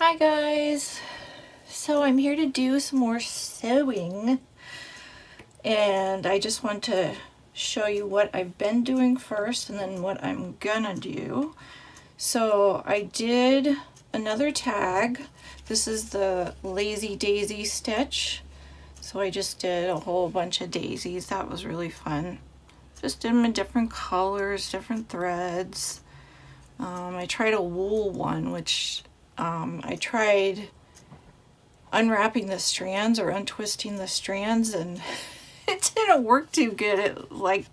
Hi guys, so I'm here to do some more sewing, and I just want to show you what I've been doing first and then what I'm gonna do. So I did another tag. This is the Lazy Daisy stitch. So I just did a whole bunch of daisies. That was really fun. Just did them in different colors, different threads. I tried a wool one, which I tried unwrapping the strands or untwisting the strands, and it didn't work too good. It like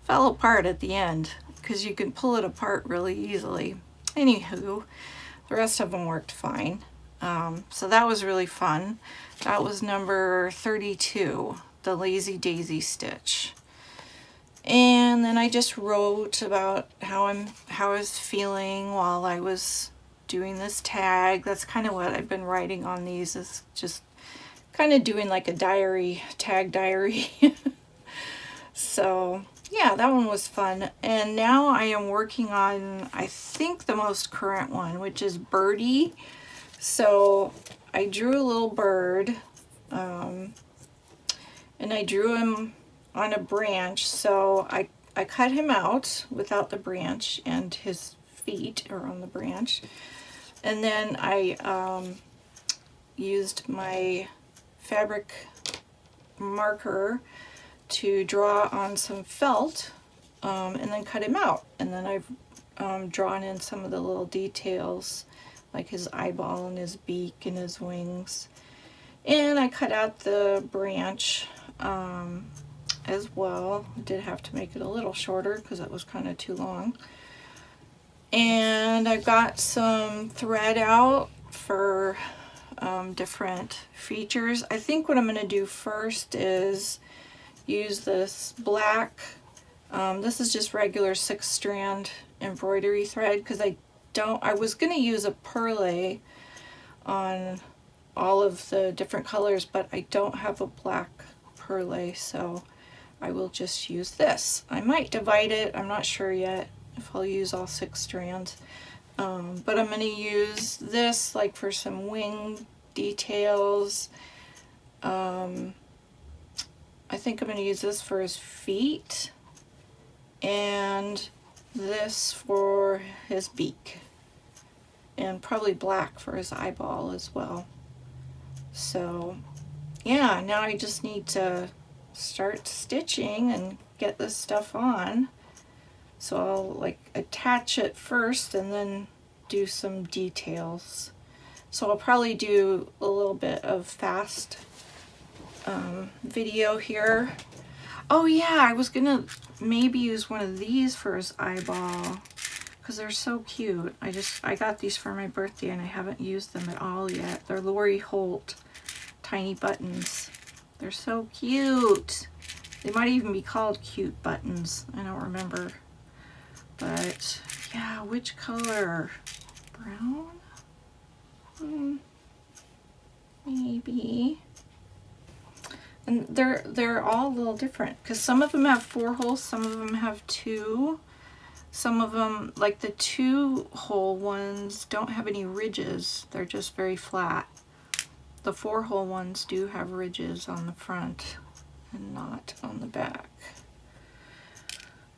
fell apart at the end because you can pull it apart really easily. Anywho, the rest of them worked fine. So that was really fun. That was number 32, the Lazy Daisy stitch. And then I just wrote about how I was feeling while I was doing this tag. That's kind of what I've been writing on these, is just kind of doing like a diary, tag diary. So yeah, that one was fun. And now I am working on, I think, the most current one, which is Birdie. So I drew a little bird, and I drew him on a branch. So I cut him out without the branch, and his feet are on the branch. And then I used my fabric marker to draw on some felt, and then cut him out. And then I've drawn in some of the little details, like his eyeball and his beak and his wings. And I cut out the branch as well. I did have to make it a little shorter because it was kind of too long. And I've got some thread out for different features. I think what I'm going to do first is use this black, this is just regular 6-strand embroidery thread, because I was going to use a perle on all of the different colors, but I don't have a black perle, so I will just use this. I might divide it, I'm not sure yet if I'll use all 6 strands, but I'm going to use this like for some wing details. I think I'm going to use this for his feet, and this for his beak, and probably black for his eyeball as well. So yeah, now I just need to start stitching and get this stuff on. So I'll like attach it first and then do some details. So I'll probably do a little bit of fast video here. Oh yeah, I was gonna maybe use one of these for his eyeball because they're so cute. I got these for my birthday and I haven't used them at all yet. They're Lori Holt tiny buttons. They're so cute. They might even be called cute buttons. I don't remember. But yeah, which color? Brown? Maybe. And they're all a little different because some of them have 4 holes, some of them have 2. Some of them, like the 2-hole ones, don't have any ridges. They're just very flat. The 4-hole ones do have ridges on the front and not on the back.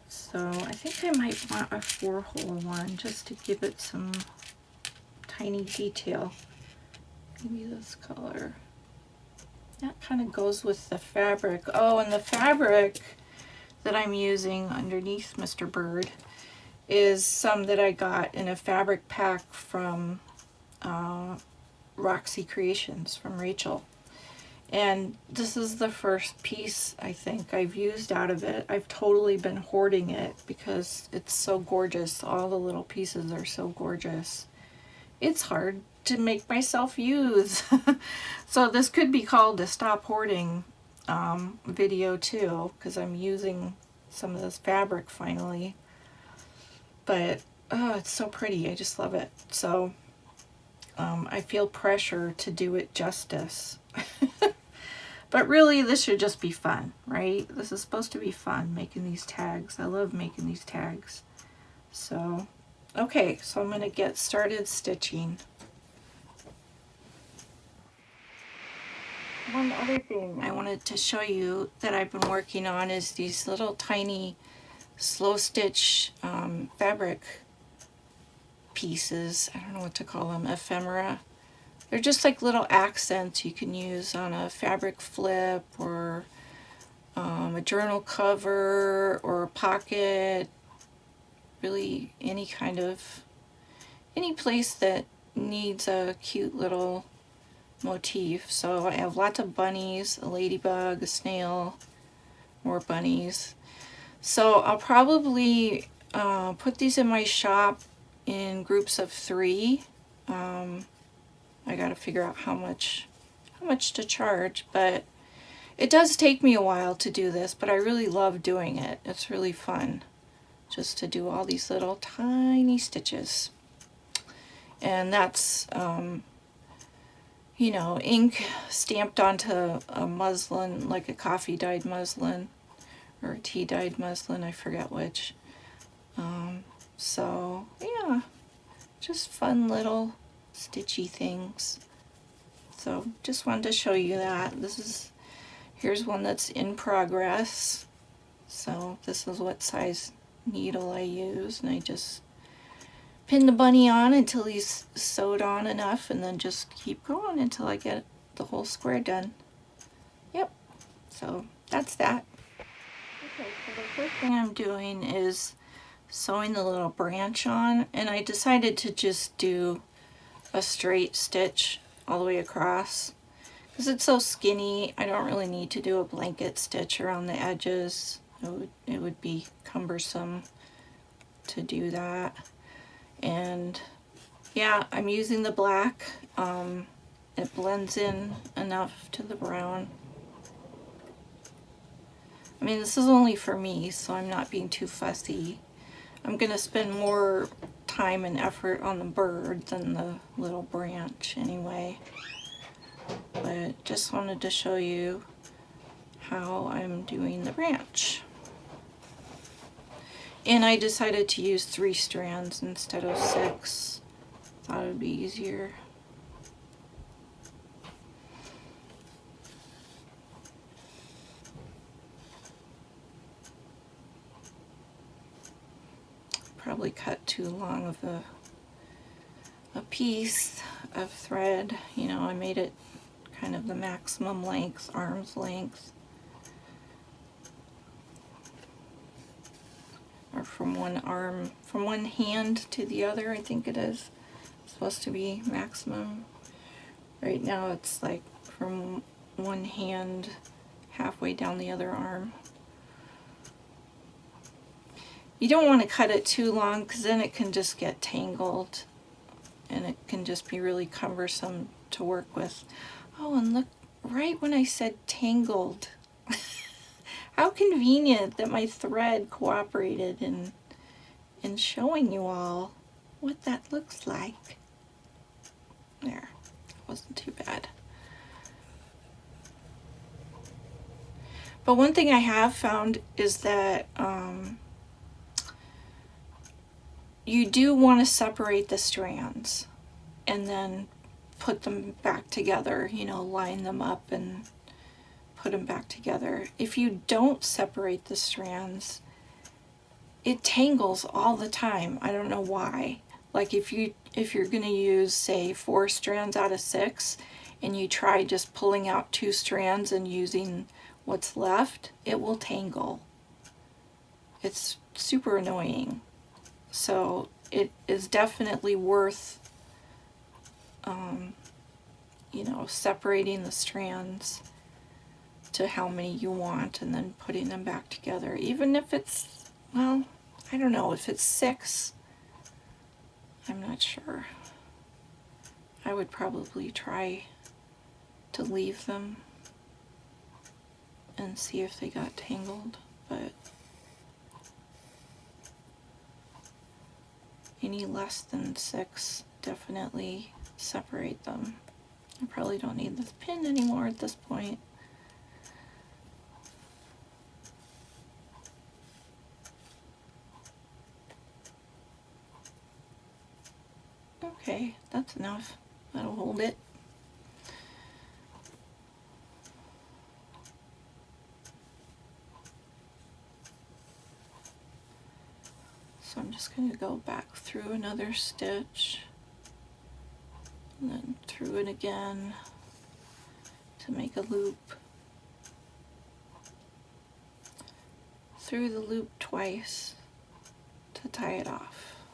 So I think I might want a 4-hole one just to give it some tiny detail. Maybe this color. That kind of goes with the fabric. Oh, and the fabric that I'm using underneath Mr. Bird is some that I got in a fabric pack from Roxy Creations, from Rachel. And this is the first piece I think I've used out of it. I've totally been hoarding it because it's so gorgeous. All the little pieces are so gorgeous. It's hard to make myself use. So this could be called a stop hoarding video too, because I'm using some of this fabric finally. But oh, it's so pretty. I just love it. So I feel pressure to do it justice. But really, this should just be fun, right? This is supposed to be fun, making these tags. I love making these tags. So, okay, so I'm going to get started stitching. one other thing I wanted to show you that I've been working on is these little tiny slow stitch fabric pieces. I don't know what to call them, ephemera. They're just like little accents you can use on a fabric flip or a journal cover or a pocket, really any place that needs a cute little motif. So I have lots of bunnies, a ladybug, a snail, more bunnies. So I'll probably put these in my shop in groups of 3. I gotta figure out how much to charge, but it does take me a while to do this, but I really love doing it. It's really fun just to do all these little tiny stitches. And that's you know, ink stamped onto a muslin, like a coffee dyed muslin or a tea dyed muslin, I forget which. So yeah, just fun little stitchy things. So just wanted to show you that. Here's one that's in progress. So this is what size needle I use, and I just pin the bunny on until he's sewed on enough, and then just keep going until I get the whole square done. Yep, so that's that. Okay, so the first thing I'm doing is sewing the little branch on, and I decided to just do a straight stitch all the way across because it's so skinny. I don't really need to do a blanket stitch around the edges. It would be cumbersome to do that. And yeah, I'm using the black. It blends in enough to the brown. I mean, this is only for me, so I'm not being too fussy. I'm gonna spend more time and effort on the bird than the little branch anyway. But just wanted to show you how I'm doing the branch. And I decided to use 3 strands instead of 6. Thought it would be easier. Probably cut too long of a piece of thread. You know, I made it kind of the maximum length, arm's length. Or from one hand to the other, I think it is. It's supposed to be maximum. Right now it's like from one hand halfway down the other arm. You don't want to cut it too long because then it can just get tangled and it can just be really cumbersome to work with. Oh, and look, right when I said tangled, how convenient that my thread cooperated in showing you all what that looks like. There, wasn't too bad. But one thing I have found is that you do want to separate the strands and then put them back together, you know, line them up and put them back together. If you don't separate the strands, it tangles all the time. I don't know why. Like if you're going to use, say, 4 strands out of 6 and you try just pulling out 2 strands and using what's left, it will tangle. It's super annoying. So it is definitely worth you know, separating the strands to how many you want and then putting them back together. Even if it's, well, I don't know, if it's 6, I'm not sure. I would probably try to leave them and see if they got tangled, but any less than 6, definitely separate them. I probably don't need this pin anymore at this point. Okay, that's enough. That'll hold it. just going to go back through another stitch and then through it again to make a loop, through the loop twice to tie it off,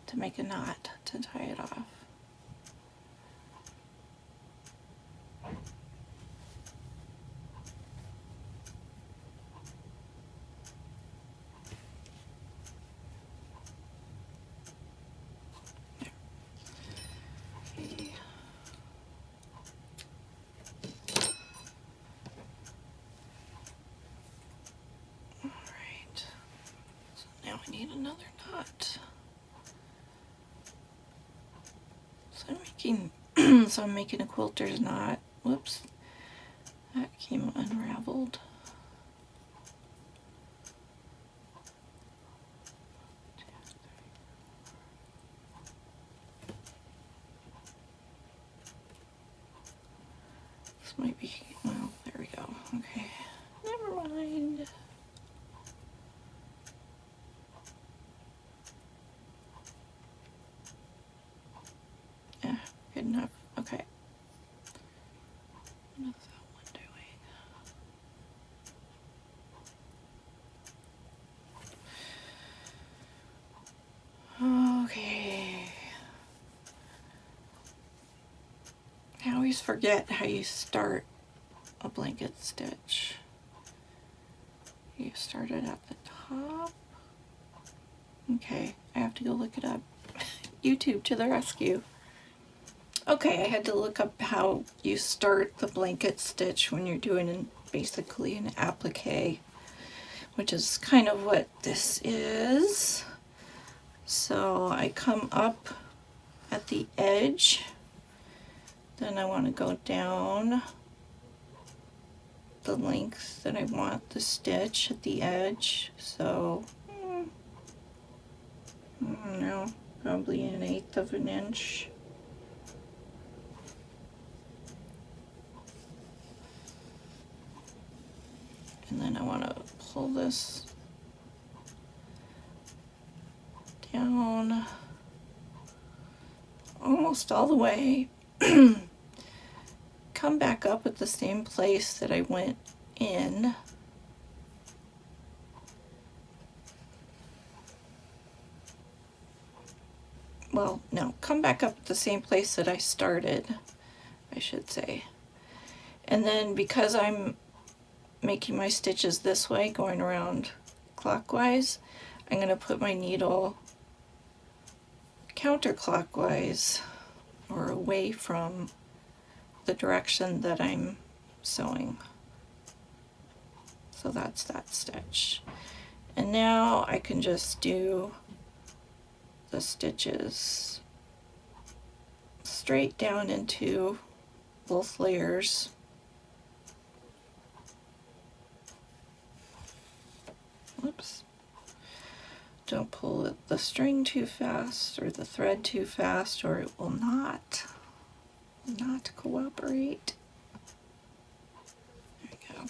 to make a knot to tie it off. Now I need another knot. So I'm making a quilter's knot. Whoops. That came unraveled. This might be, well, there we go. Okay. Never mind. Yeah, good enough. Okay. What is that one doing? Okay. I always forget how you start a blanket stitch. You start it at the top. Okay, I have to go look it up. YouTube to the rescue. Okay, I had to look up how you start the blanket stitch when you're doing basically an applique, which is kind of what this is. So I come up at the edge, then I want to go down the length that I want the stitch at the edge. So, I don't know, probably 1/8 of an inch. And then I want to pull this down almost all the way, come back up at the same place that I went in, well, no, come back up at the same place that I started, I should say. And then because I'm making my stitches this way, going around clockwise, I'm going to put my needle counterclockwise or away from the direction that I'm sewing. So that's that stitch. And now I can just do the stitches straight down into both layers. Whoops. Don't pull the string too fast or the thread too fast, or it will not cooperate. There we go.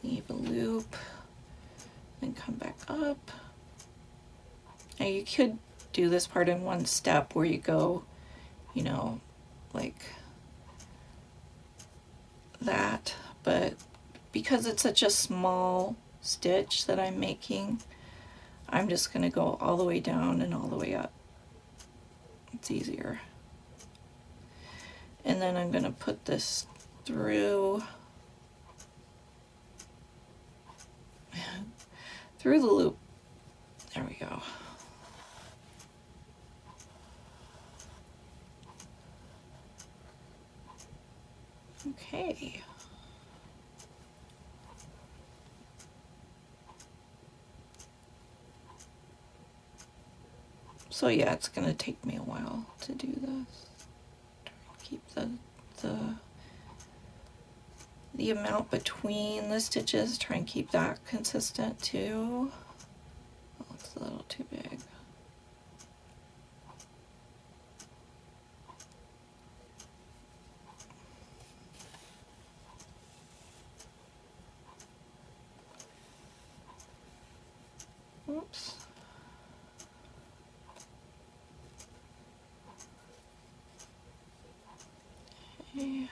Leave a loop, then come back up. Now you could do this part in one step where you go, you know, like that, but because it's such a small stitch that I'm making, I'm just going to go all the way down and all the way up. It's easier. And then I'm going to put this through the loop. There we go. Okay. So yeah, it's going to take me a while to do this. Keep the amount between the stitches, try and keep that consistent too. Oh, it's a little too big. Oops. Okay.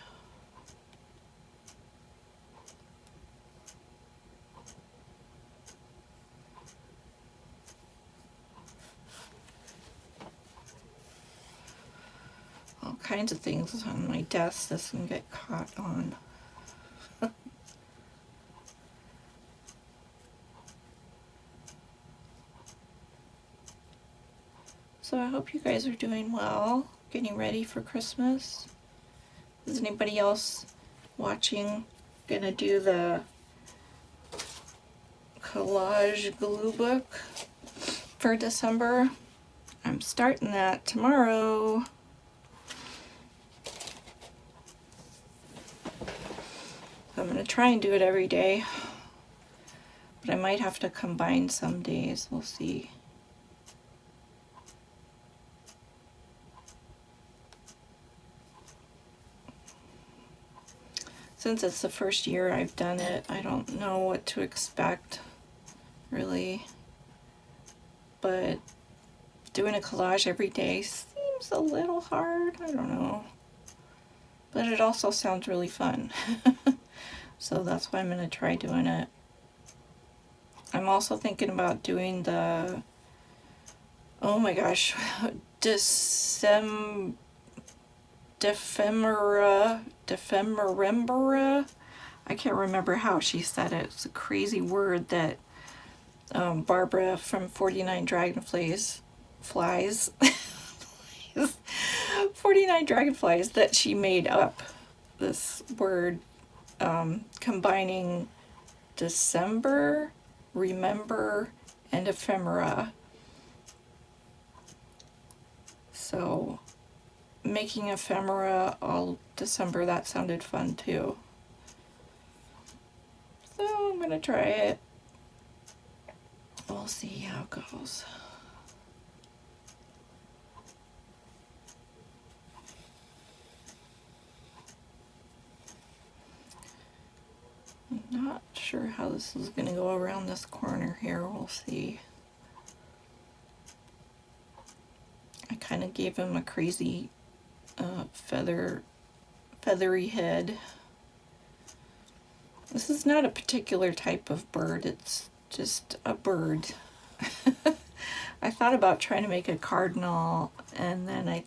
All kinds of things on my desk this can get caught on. So I hope you guys are doing well, getting ready for Christmas. Is anybody else watching gonna do the collage glue book for December? I'm starting that tomorrow. I'm gonna try and do it every day, but I might have to combine some days, we'll see. Since it's the first year I've done it, I don't know what to expect, really. But doing a collage every day seems a little hard, I don't know. But it also sounds really fun. So that's why I'm going to try doing it. I'm also thinking about doing the, oh my gosh, Dephemera. I can't remember how she said it. It's a crazy word that Barbara from 49 Dragonflies 49 Dragonflies, that she made up this word, combining December, remember, and ephemera. So making ephemera all December, that sounded fun too. So I'm gonna try it. We'll see how it goes. I'm not sure how this is gonna go around this corner here. We'll see. I kind of gave him a crazy feathery head. This is not a particular type of bird, it's just a bird. I thought about trying to make a cardinal, and then I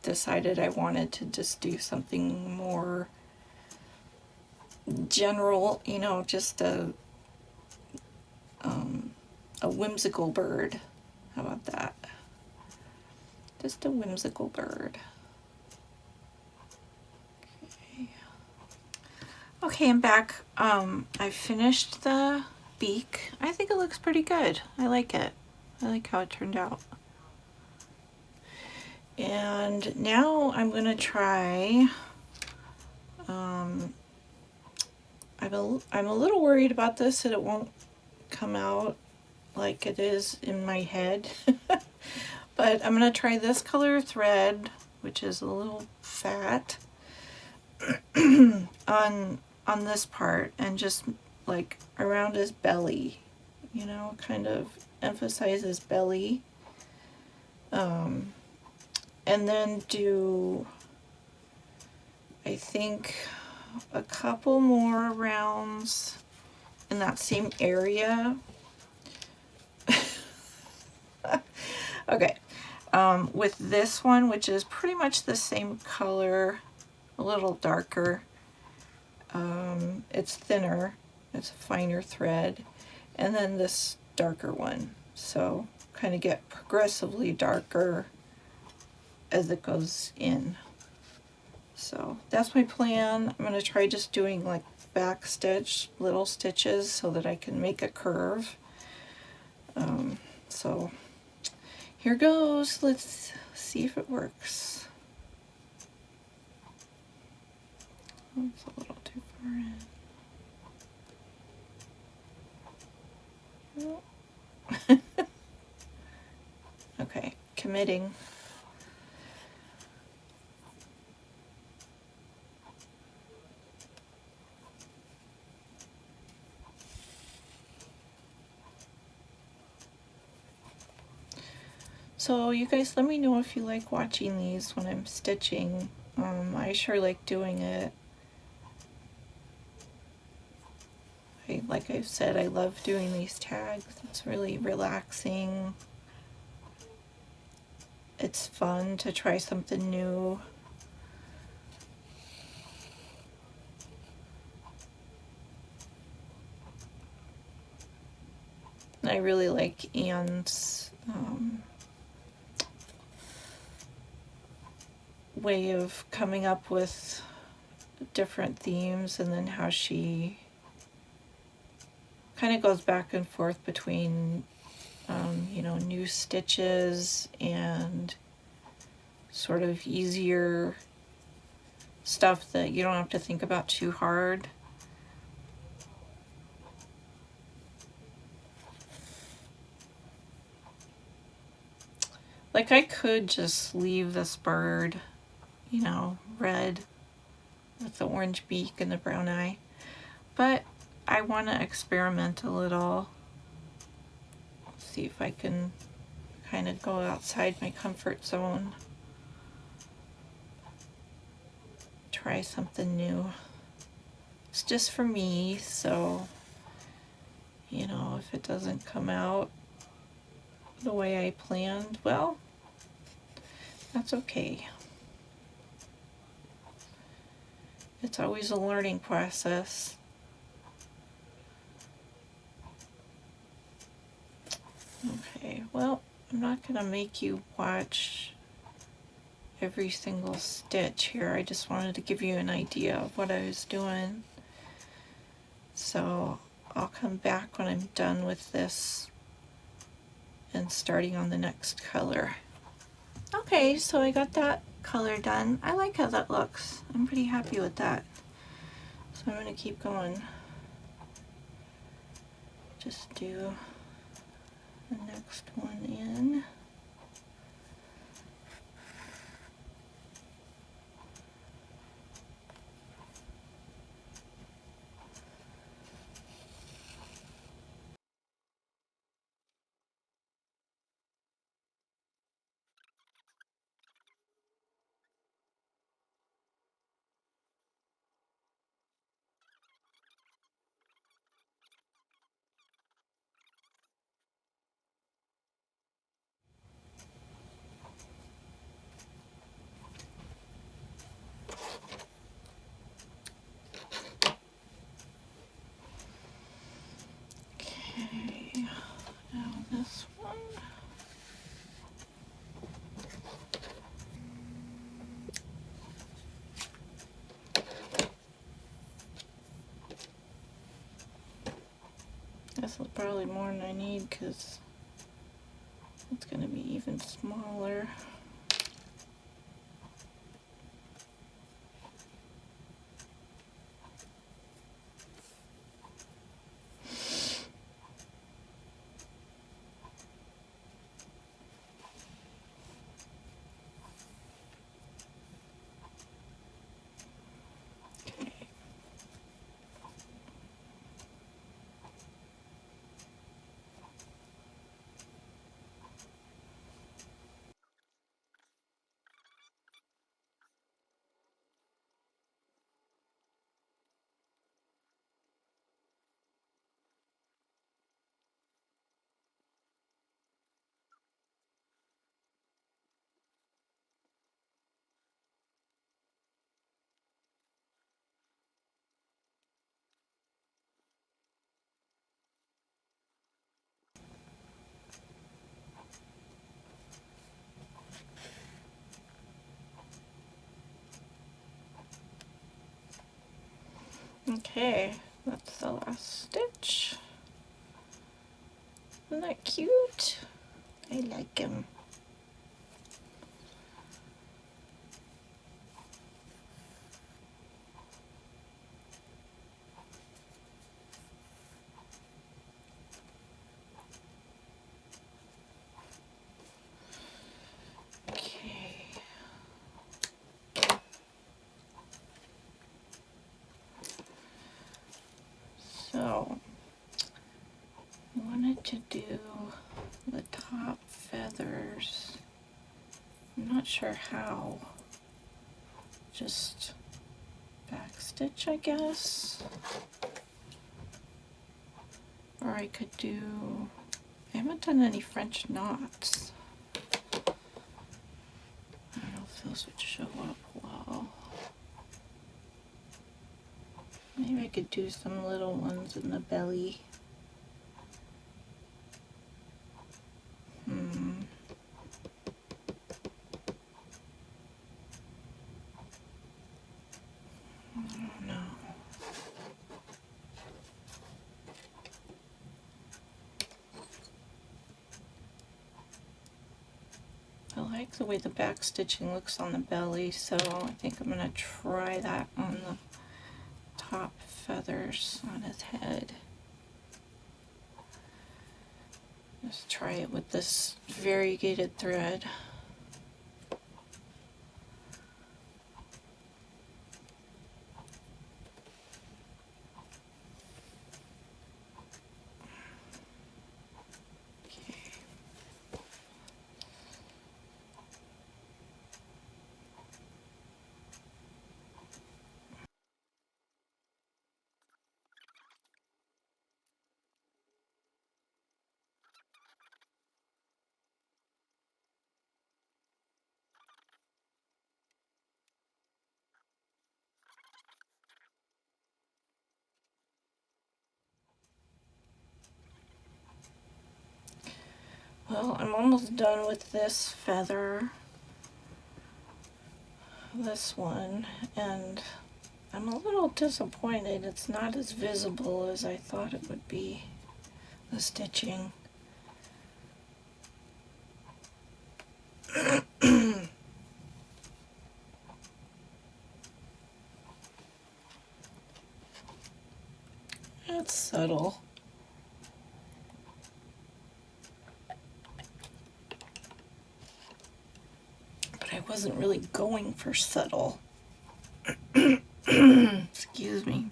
decided I wanted to just do something more general, you know, just a whimsical bird. How about that? Just a whimsical bird. Okay, I'm back. I finished the beak. I think it looks pretty good. I like it. I like how it turned out. And now I'm gonna try, I'm a little worried about this, that it won't come out like it is in my head. But I'm gonna try this color thread, which is a little fat, on this part, and just like around his belly, you know, kind of emphasize his belly. And then do, I think, a couple more rounds in that same area. Okay, with this one, which is pretty much the same color, a little darker. It's thinner, it's a finer thread, and then this darker one. So kind of get progressively darker as it goes in. So that's my plan. I'm going to try just doing like back stitch, little stitches, so that I can make a curve. So here goes. Let's see if it works. Oh, it's a little too far in. Oh. Okay, committing. So you guys let me know if you like watching these when I'm stitching. I sure like doing it. Like I've said, I love doing these tags. It's really relaxing. It's fun to try something new. I really like Anne's way of coming up with different themes, and then how she kind of goes back and forth between you know, new stitches and sort of easier stuff that you don't have to think about too hard. Like I could just leave this bird, you know, red with the orange beak and the brown eye, but I want to experiment a little, see if I can kind of go outside my comfort zone, try something new. It's just for me, so you know, if it doesn't come out the way I planned, well, that's okay. It's always a learning process. Okay, well, I'm not gonna make you watch every single stitch here. I just wanted to give you an idea of what I was doing. So I'll come back when I'm done with this and starting on the next color. Okay, so I got that color done. I like how that looks. I'm pretty happy with that. So I'm gonna keep going. Just do the next one in. Okay, now this one. This is probably more than I need because it's going to be even smaller. Okay, that's the last stitch. Isn't that cute? I like him. Okay. So, I wanted to do the top feathers. I'm not sure how. Just backstitch, I guess. Or I could do, I haven't done any French knots. I don't know if those would show up well. Maybe I could do some little ones in the belly. I don't know. I like the way the back stitching looks on the belly, so I think I'm going to try that on the top feathers on his head. Just try it with this variegated thread. Well, I'm almost done with this feather, this one, and I'm a little disappointed it's not as visible as I thought it would be, the stitching. It's subtle. But I wasn't really going for subtle. Excuse me.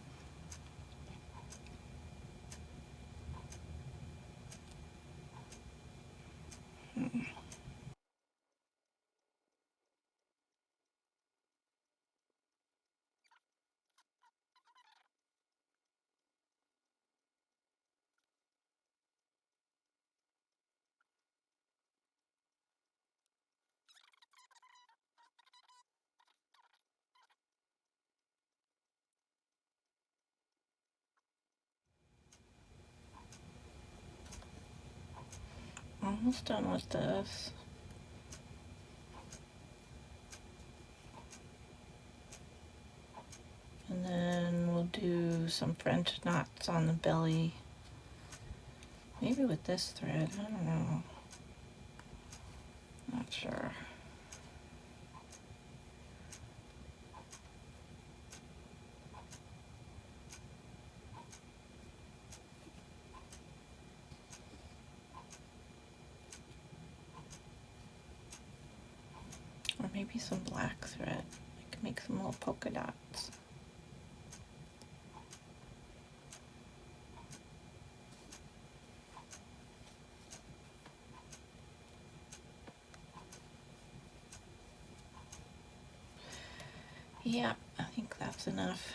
Almost done with this. And then we'll do some French knots on the belly. Maybe with this thread, I don't know. Not sure. Or maybe some black thread. I can make some little polka dots. Yeah, I think that's enough.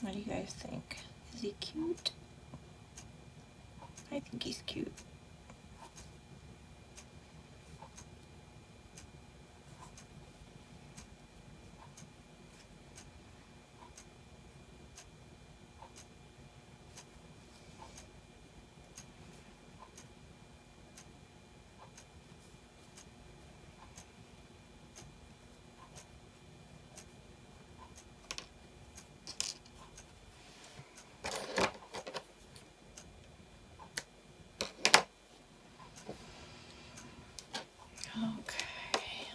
What do you guys think? Is he cute? I think he's cute. Okay.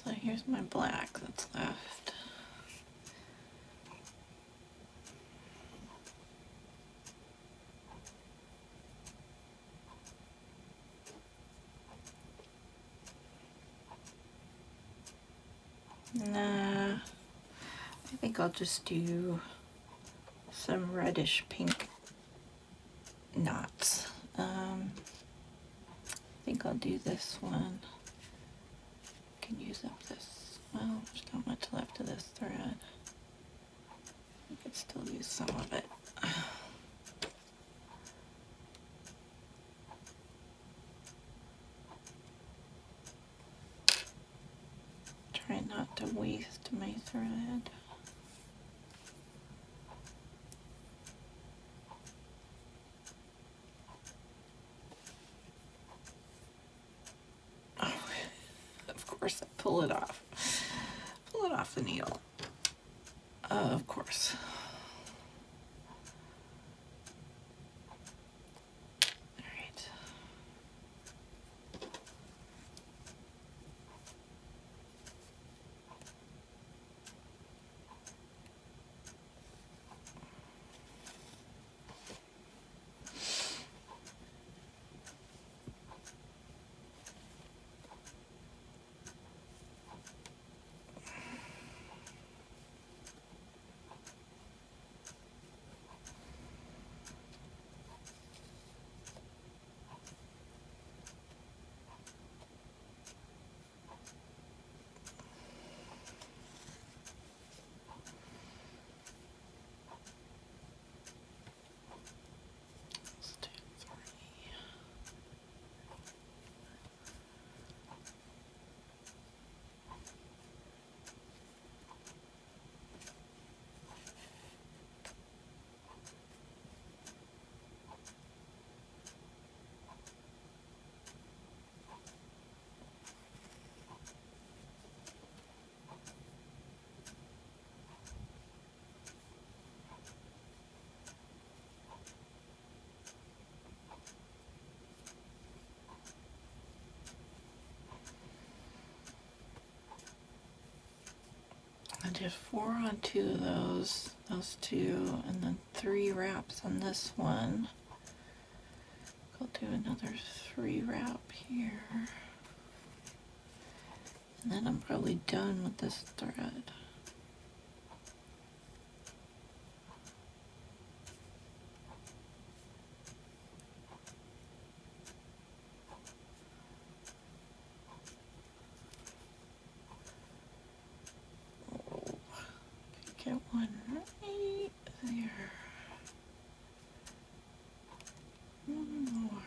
So here's my black that's left. Nah, I think I'll just do some reddish pink knots. I think I'll do this one. Can use up this. Well, there's not much left of this thread. I could still use some of it. Try not to waste my thread. Oh, of course I pull it off. Pull it off the needle. Of course. All right. Let's do 3. I did 4 on 2 of those 2, and then 3 wraps on this one. I'll do another 3 wrap here. And then I'm probably done with this thread. Oh, get one right there. One more.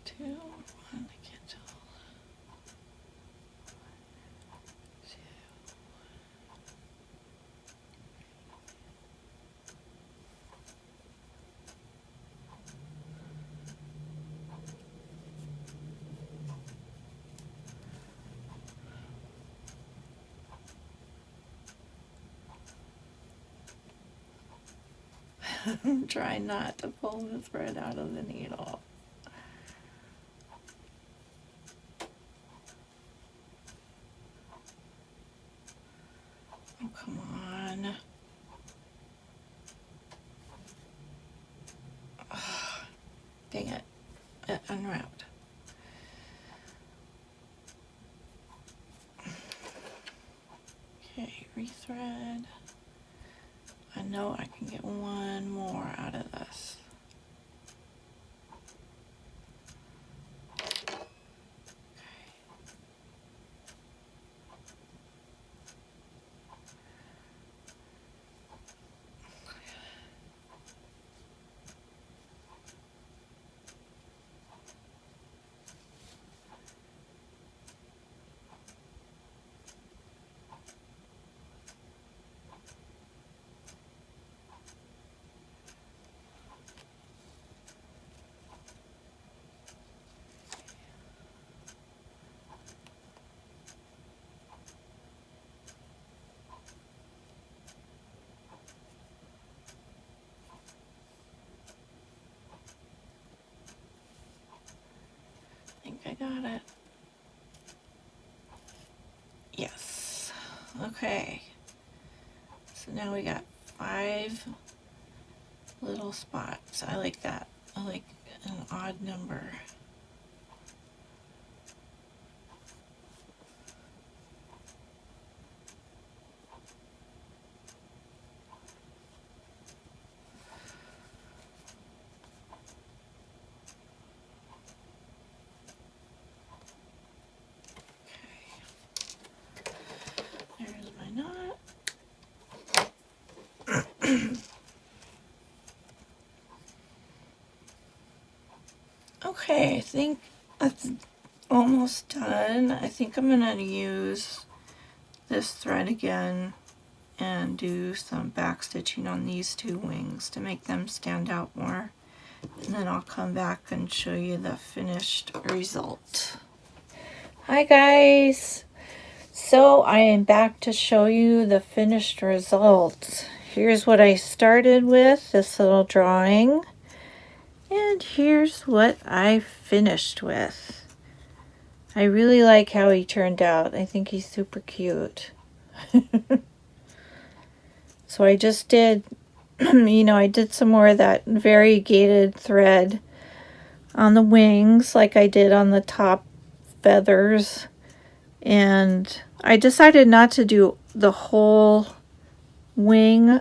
Two, one, I can't tell. Two. Try not to pull the thread out of the needle. Oh, come on. Oh, dang it. It unwrapped. Okay, rethread. I know I can get one more out of this. I think I got it. Yes. Okay. now we got 5 little spots. I like that. I like an odd number. There's my knot. Okay, I think that's almost done. I think I'm gonna use this thread again and do some back stitching on these 2 wings to make them stand out more. And then I'll come back and show you the finished result. Hi guys! So I am back to show you the finished result. Here's what I started with, this little drawing. And here's what I finished with. I really like how he turned out. I think he's super cute. So I just did, I did some more of that variegated thread on the wings like I did on the top feathers. And I decided not to do the whole wing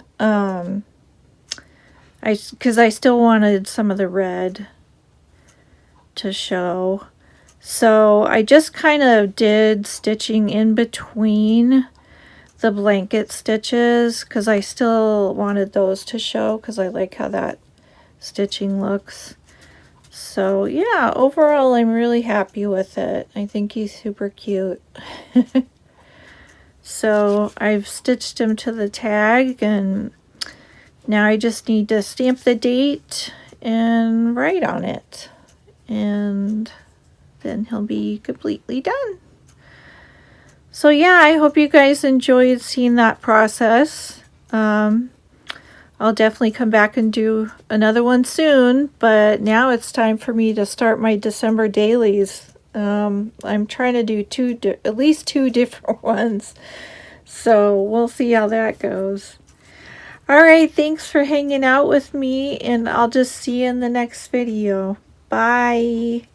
because I still wanted some of the red to show. So I just kind of did stitching in between the blanket stitches because I still wanted those to show because I like how that stitching looks. So yeah, overall I'm really happy with it. I think he's super cute. So I've stitched him to the tag, and now I just need to stamp the date and write on it, and then he'll be completely done. So yeah, I hope you guys enjoyed seeing that process. I'll definitely come back and do another one soon, but now it's time for me to start my December dailies. I'm trying to do at least two different ones, so we'll see how that goes. All right, thanks for hanging out with me, and I'll just see you in the next video. Bye.